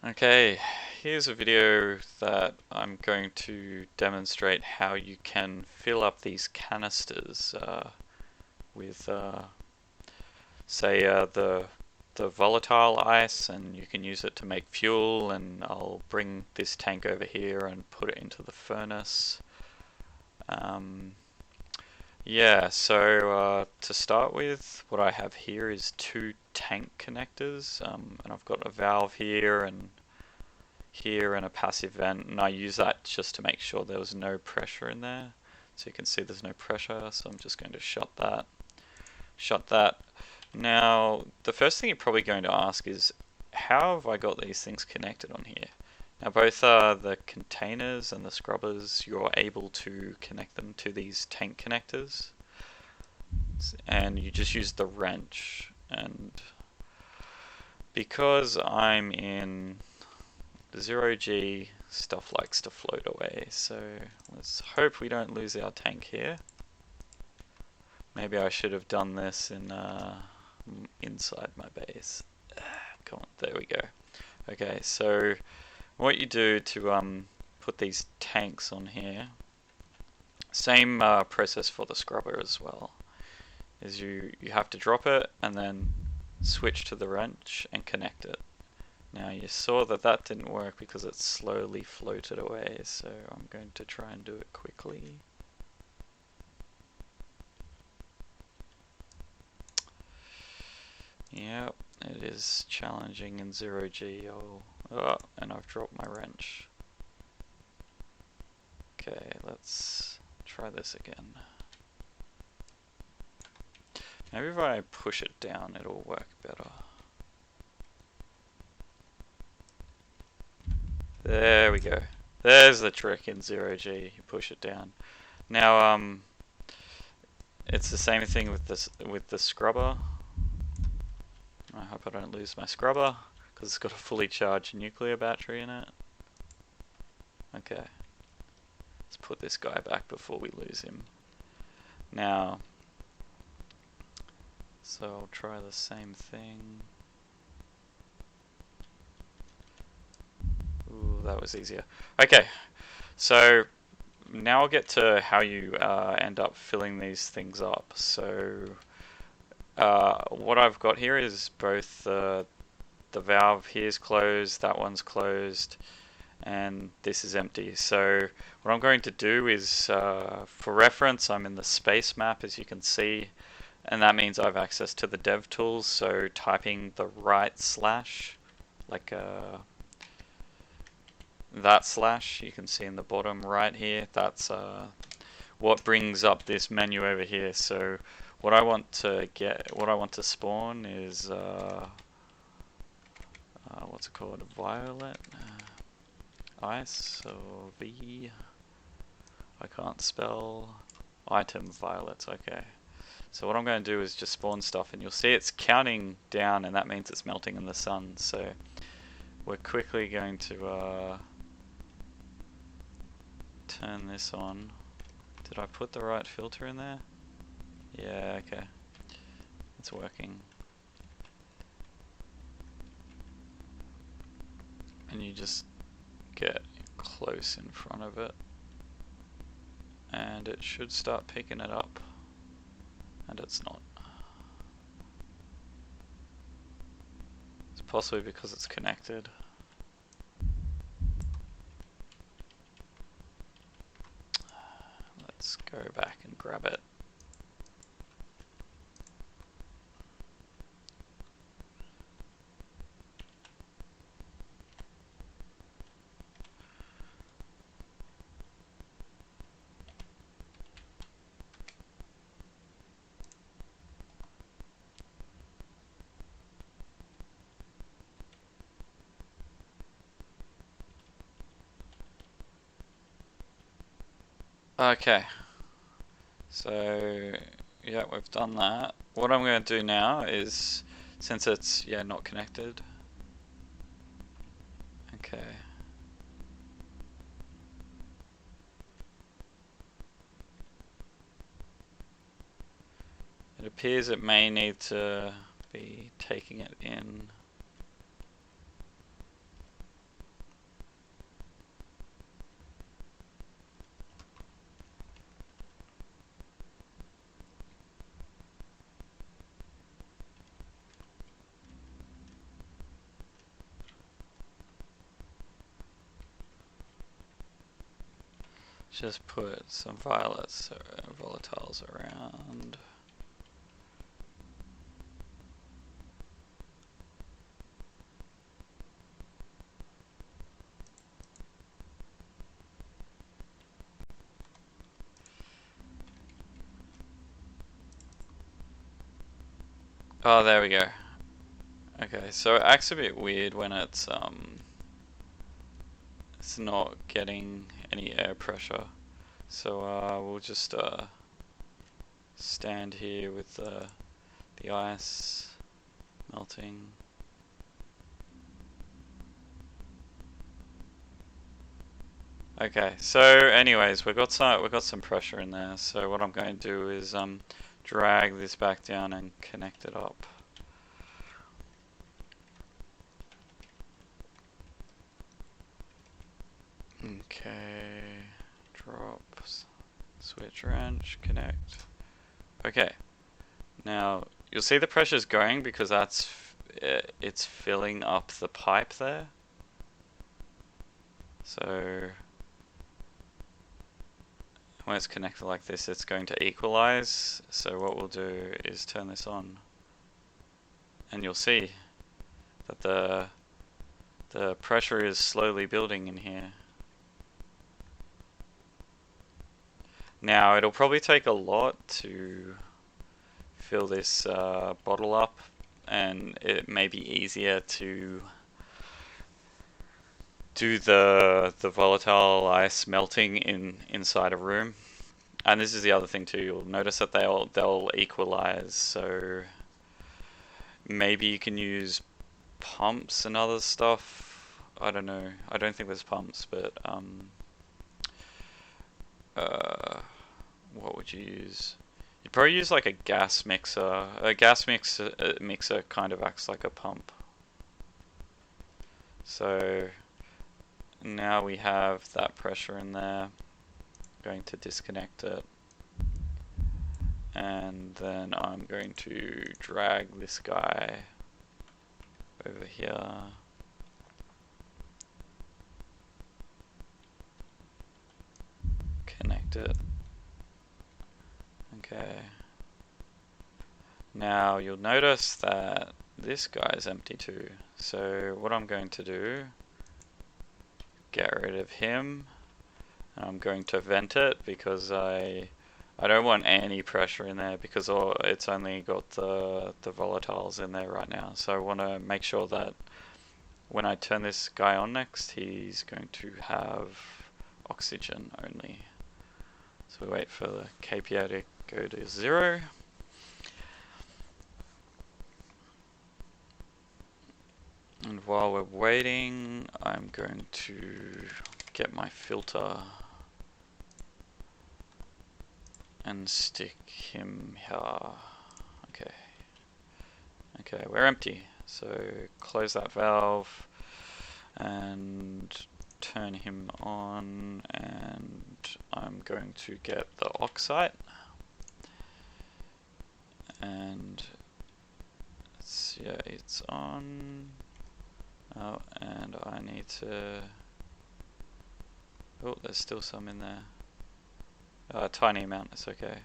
Okay, here's a video that I'm going to demonstrate how you can fill up these canisters with, say, the volatile ice, and you can use it to make fuel. And I'll bring this tank over here and put it into the furnace. Um, yeah, so to start with, what I have here is two tank connectors, and I've got a valve here and a passive vent, and I use that just to make sure there was no pressure in there. So you can see there's no pressure, so I'm just going to shut that. Shut that. Now, the first thing you're probably going to ask is, how have I got these things connected on here? Now, both the containers and the scrubbers, you're able to connect them to these tank connectors, and you just use the wrench. And because I'm in 0G, stuff likes to float away, so let's hope we don't lose our tank here. Maybe I should have done this in inside my base. Come on, there we go. Okay, so what you do to put these tanks on here, same process for the scrubber as well, is you have to drop it and then switch to the wrench and connect it. Now you saw that that didn't work because it slowly floated away, so I'm going to try and do it quickly. Yep, it is challenging in 0G. Oh, and I've dropped my wrench. Okay, let's try this again. Maybe if I push it down, it'll work better. There we go. There's the trick in 0G. You push it down. Now, it's the same thing with the scrubber. I hope I don't lose my scrubber because it's got a fully charged nuclear battery in it. Okay. Let's put this guy back before we lose him. Now, so I'll try the same thing. Ooh, that was easier. Okay, so now I'll get to how you end up filling these things up. So what I've got here is both the valve here's closed, that one's closed, and this is empty. So what I'm going to do is, for reference, I'm in the space map, as you can see, and that means I have access to the dev tools. So typing the right slash, like that slash you can see in the bottom right here, that's what brings up this menu over here. So what I want to spawn is what's it called, violet ice, or V, I can't spell, item violets. Okay, so what I'm going to do is just spawn stuff, and you'll see it's counting down, and that means it's melting in the sun. So we're quickly going to turn this on. Did I put the right filter in there? Yeah, okay. It's working. And you just get close in front of it, and it should start picking it up. And it's not. It's possibly because it's connected. Let's go back and grab it. Okay, so yeah, we've done that. What I'm going to do now is, since it's not connected, okay, it appears it may need to be taking it in. just put some violets or volatiles around. Oh, there we go. Okay, so it acts a bit weird when it's not getting any air pressure. So we'll just stand here with the ice melting. Okay, so anyways, we've got some pressure in there. So what I'm going to do is drag this back down and connect it up. Okay, drop, switch wrench, connect. Okay, now you'll see the pressure's going because it's filling up the pipe there. So when it's connected like this, it's going to equalize. So what we'll do is turn this on, and you'll see that the pressure is slowly building in here. Now it'll probably take a lot to fill this bottle up, and it may be easier to do the volatile ice melting inside a room. And this is the other thing too, you'll notice that they'll equalize, so maybe you can use pumps and other stuff. I don't know, I don't think there's pumps, but what would you use? You'd probably use like a gas mixer. A gas mixer kind of acts like a pump. So now we have that pressure in there. Going to disconnect it, and then I'm going to drag this guy over here. Connect it. Okay. Now you'll notice that this guy is empty too. So what I'm going to do, get rid of him. I'm going to vent it because I don't want any pressure in there because it's only got the volatiles in there right now. So I want to make sure that when I turn this guy on next, he's going to have oxygen only. So we wait for the KPI to go to 0. And while we're waiting, I'm going to get my filter and stick him here. Okay. Okay, we're empty. So close that valve and turn him on, and I'm going to get the oxide, and yeah, it's on. Oh, and I need to, oh, there's still some in there. A tiny amount, it's okay.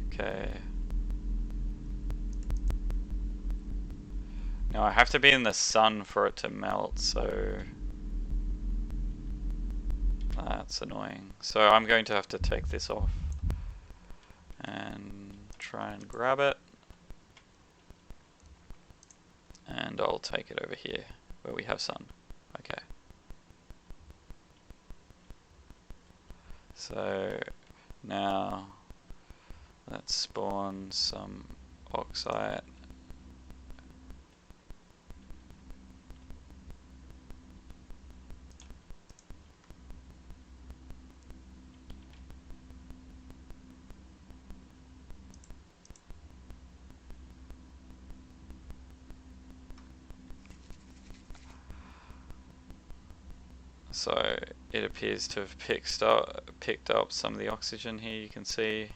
Okay. Now I have to be in the sun for it to melt, so that's annoying. So I'm going to have to take this off and try and grab it. And I'll take it over here where we have sun. Okay. So now let's spawn some oxide. So it appears to have picked up some of the oxygen here, you can see.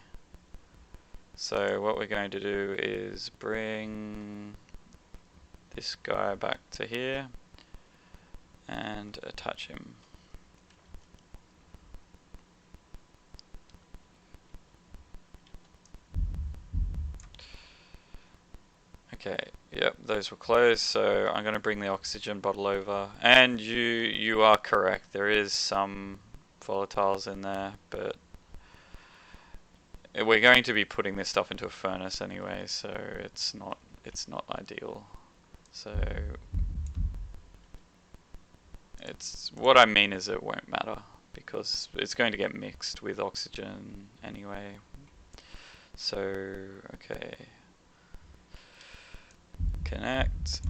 So what we're going to do is bring this guy back to here, and attach him. Okay, yep, those were closed, so I'm going to bring the oxygen bottle over. And you are correct, there is some volatiles in there, but we're going to be putting this stuff into a furnace anyway, so it's not ideal. So it's what I mean is it won't matter because it's going to get mixed with oxygen anyway. So okay. Connect.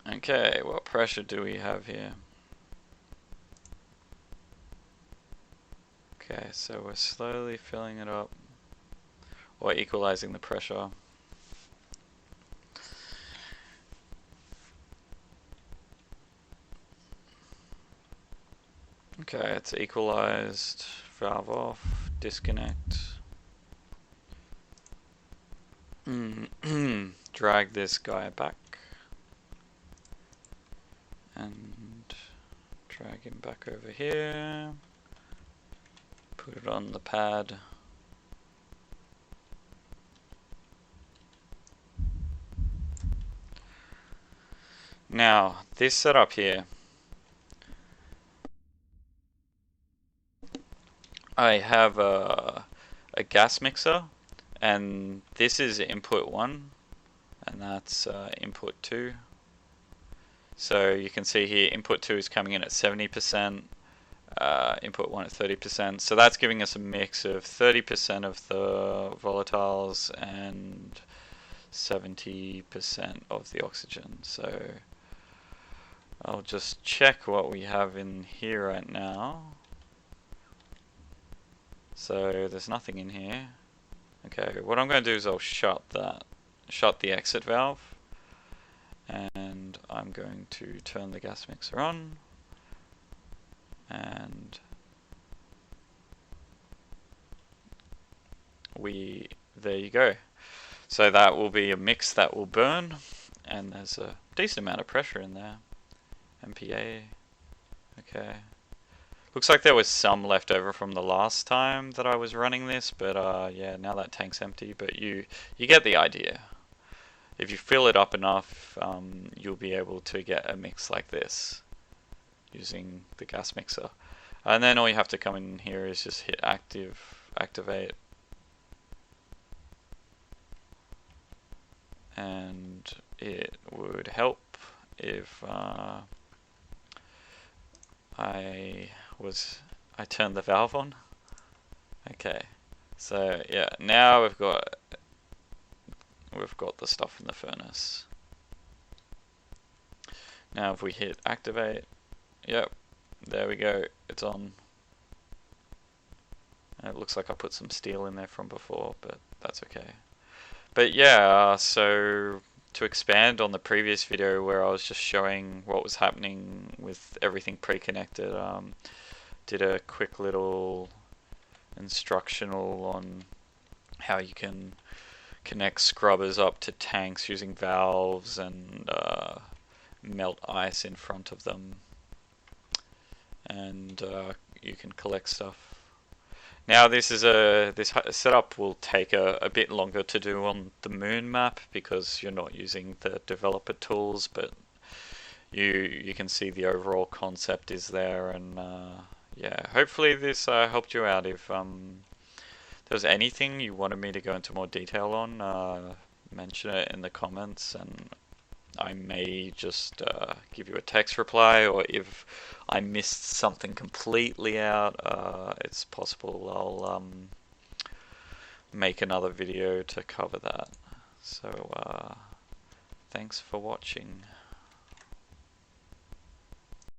Okay, what pressure do we have here? Okay, so we're slowly filling it up, or equalizing the pressure. Okay, it's equalized, valve off, disconnect. Drag this guy back and drag him back over here, put it on the pad. Now this setup here, I have a gas mixer, and this is input 1 and that's input 2. So you can see here input 2 is coming in at 70%, input 1 at 30%. So that's giving us a mix of 30% of the volatiles and 70% of the oxygen. So I'll just check what we have in here right now. So there's nothing in here. Okay, what I'm going to do is I'll shut the exit valve, and I'm going to turn the gas mixer on, and there you go. So that will be a mix that will burn, and there's a decent amount of pressure in there. MPa. Okay. Looks like there was some left over from the last time that I was running this, but yeah, now that tank's empty, but you get the idea. If you fill it up enough, you'll be able to get a mix like this using the gas mixer. And then all you have to come in here is just hit activate. And it would help if I turned the valve on. Okay, so yeah, now we've got the stuff in the furnace. Now if we hit activate, yep, there we go, it's on. And it looks like I put some steel in there from before, but that's okay. But yeah, so to expand on the previous video where I was just showing what was happening with everything pre-connected, did a quick little instructional on how you can connect scrubbers up to tanks using valves and melt ice in front of them, and you can collect stuff. Now this setup will take a bit longer to do on the moon map because you're not using the developer tools, but you can see the overall concept is there, and yeah, hopefully this helped you out. If there's anything you wanted me to go into more detail on, mention it in the comments, and I may just give you a text reply, or if I missed something completely out, it's possible I'll make another video to cover that. So thanks for watching.